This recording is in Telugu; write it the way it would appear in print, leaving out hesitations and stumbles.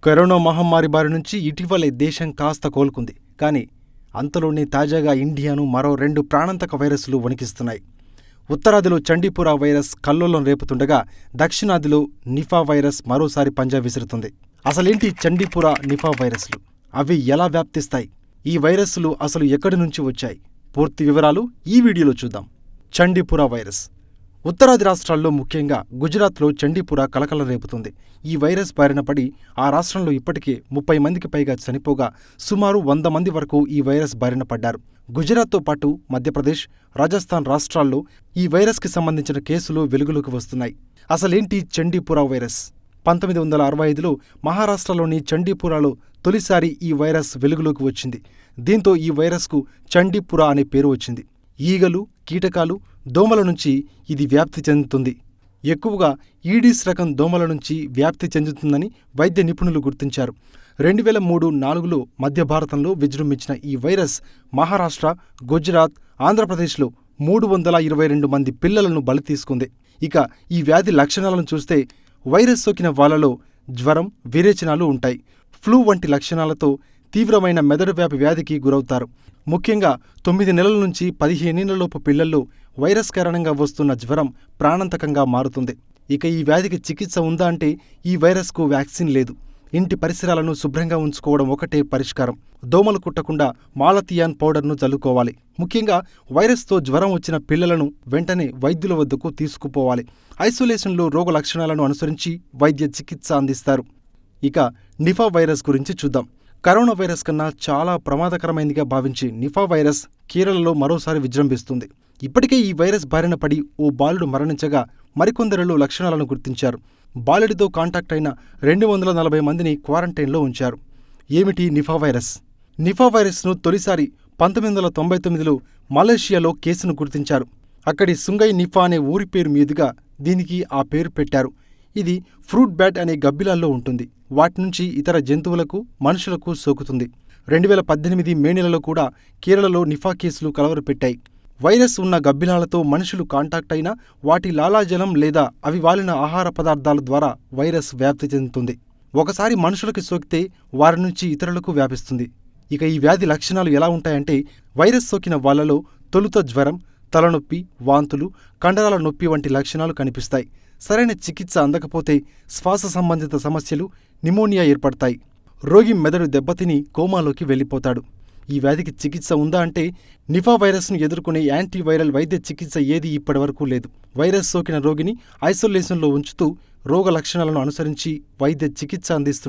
కరోనా మహమ్మారి బారి నుంచి ఇటీవలే దేశం కాస్త కోలుకుంది. కానీ అంతలోనే తాజాగా ఇండియాను మరో 2 ప్రాణాంతక వైరస్లు వణికిస్తున్నాయి. ఉత్తరాదిలో చండీపుర వైరస్ కల్లోలం రేపుతుండగా దక్షిణాదిలో నిఫా వైరస్ మరోసారి పంజా విసురుతుంది. అసలేంటి చండీపుర, నిఫా వైరస్లు? అవి ఎలా వ్యాప్తిస్తాయి? ఈ వైరస్లు అసలు ఎక్కడి నుంచి వచ్చాయి? పూర్తి వివరాలు ఈ వీడియోలో చూద్దాం. చండీపుర వైరస్ ఉత్తరాది రాష్ట్రాల్లో ముఖ్యంగా గుజరాత్లో చండీపుర కలకలం రేపుతుంది. ఈ వైరస్ బారిన పడి ఆ రాష్ట్రంలో ఇప్పటికే 30 మందికి పైగా చనిపోగా సుమారు 100 మంది వరకు ఈ వైరస్ బారిన పడ్డారు. గుజరాత్తో పాటు మధ్యప్రదేశ్, రాజస్థాన్ రాష్ట్రాల్లో ఈ వైరస్కి సంబంధించిన కేసులు వెలుగులోకి వస్తున్నాయి. అసలేంటి చండీపుర వైరస్? 1965లో మహారాష్ట్రలోని చండీపురలో తొలిసారి ఈ వైరస్ వెలుగులోకి వచ్చింది. దీంతో ఈ వైరస్కు చండీపుర అనే పేరు వచ్చింది. ఈగలు, కీటకాలు, దోమల నుంచి ఇది వ్యాప్తి చెందుతుంది. ఎక్కువగా ఈడీస్ రకం దోమల నుంచి వ్యాప్తి చెందుతుందని వైద్య నిపుణులు గుర్తించారు. 2003-4లో మధ్య భారతంలో విజృంభించిన ఈ వైరస్ మహారాష్ట్ర, గుజరాత్, ఆంధ్రప్రదేశ్లో 322 మంది పిల్లలను బలి తీసుకుంది. ఇక ఈ వ్యాధి లక్షణాలను చూస్తే వైరస్ సోకిన వాళ్లలో జ్వరం, విరేచనాలు ఉంటాయి. ఫ్లూ వంటి లక్షణాలతో తీవ్రమైన మెదడువ్యాపి వ్యాధికి గురవుతారు. ముఖ్యంగా 9 నెలల నుంచి 15 ఏళ్లలోపు పిల్లల్లో వైరస్ కారణంగా వస్తున్న జ్వరం ప్రాణాంతకంగా మారుతుంది. ఇక ఈ వ్యాధికి చికిత్స ఉందా అంటే ఈ వైరస్కు వ్యాక్సిన్ లేదు. ఇంటి పరిసరాలను శుభ్రంగా ఉంచుకోవడం ఒకటే పరిష్కారం. దోమలు కుట్టకుండా మాలథియాన్ పౌడర్ను చల్లుకోవాలి. ముఖ్యంగా వైరస్తో జ్వరం వచ్చిన పిల్లలను వెంటనే వైద్యుల వద్దకు తీసుకుపోవాలి. ఐసోలేషన్లో రోగ లక్షణాలను అనుసరించి వైద్య చికిత్స అందిస్తారు. ఇక నిఫా వైరస్ గురించి చూద్దాం. కరోనా వైరస్ కన్నా చాలా ప్రమాదకరమైనదిగా భావించే నిఫా వైరస్ కేరళలో మరోసారి విజృంభిస్తుంది. ఇప్పటికే ఈ వైరస్ బారిన పడి ఓ బాలుడు మరణించగా మరికొందరిలో లక్షణాలను గుర్తించారు. బాలుడితో కాంటాక్ట్ అయిన 240 మందిని క్వారంటైన్లో ఉంచారు. ఏమిటి నిఫా వైరస్? నిఫా వైరస్ను తొలిసారి 1999లో మలేషియాలో కేసును గుర్తించారు. అక్కడి సుంగై నిఫా అనే ఊరి పేరు మీదుగా దీనికి ఆ పేరు పెట్టారు. ఇది ఫ్రూట్ బ్యాట్ అనే గబ్బిలాల్లో ఉంటుంది. వాటి నుంచి ఇతర జంతువులకు, మనుషులకు సోకుతుంది. 2018 మే నెలలో కూడా కేరళలో నిఫా కేసులు కలవరపెట్టాయి. వైరస్ ఉన్న గబ్బిలాలతో మనుషులు కాంటాక్ట్ అయినా వాటి లాలాజలం లేదా అవి వాలిన ఆహార పదార్థాల ద్వారా వైరస్ వ్యాప్తి చెందుతుంది. ఒకసారి మనుషులకి సోకితే వారి నుంచి ఇతరులకు వ్యాపిస్తుంది. ఇక ఈ వ్యాధి లక్షణాలు ఎలా ఉంటాయంటే వైరస్ సోకిన వాళ్లలో తొలుత జ్వరం, తలనొప్పి, వాంతులు, కండరాల నొప్పి వంటి లక్షణాలు కనిపిస్తాయి. సరైన చికిత్స అందకపోతే శ్వాస సంబంధిత సమస్యలు, నిమోనియా ఏర్పడతాయి. రోగి మెదడు దెబ్బతిని కోమాలోకి వెళ్ళిపోతాడు. ఈ వ్యాధికి చికిత్స ఉందా అంటే నిఫా వైరస్ను ఎదుర్కొనే యాంటీవైరల్ వైద్య చికిత్స ఏదీ ఇప్పటివరకు లేదు. వైరస్ సోకిన రోగిని ఐసోలేషన్లో ఉంచుతూ రోగ లక్షణాలను అనుసరించి వైద్య చికిత్స అందిస్తున్నారు.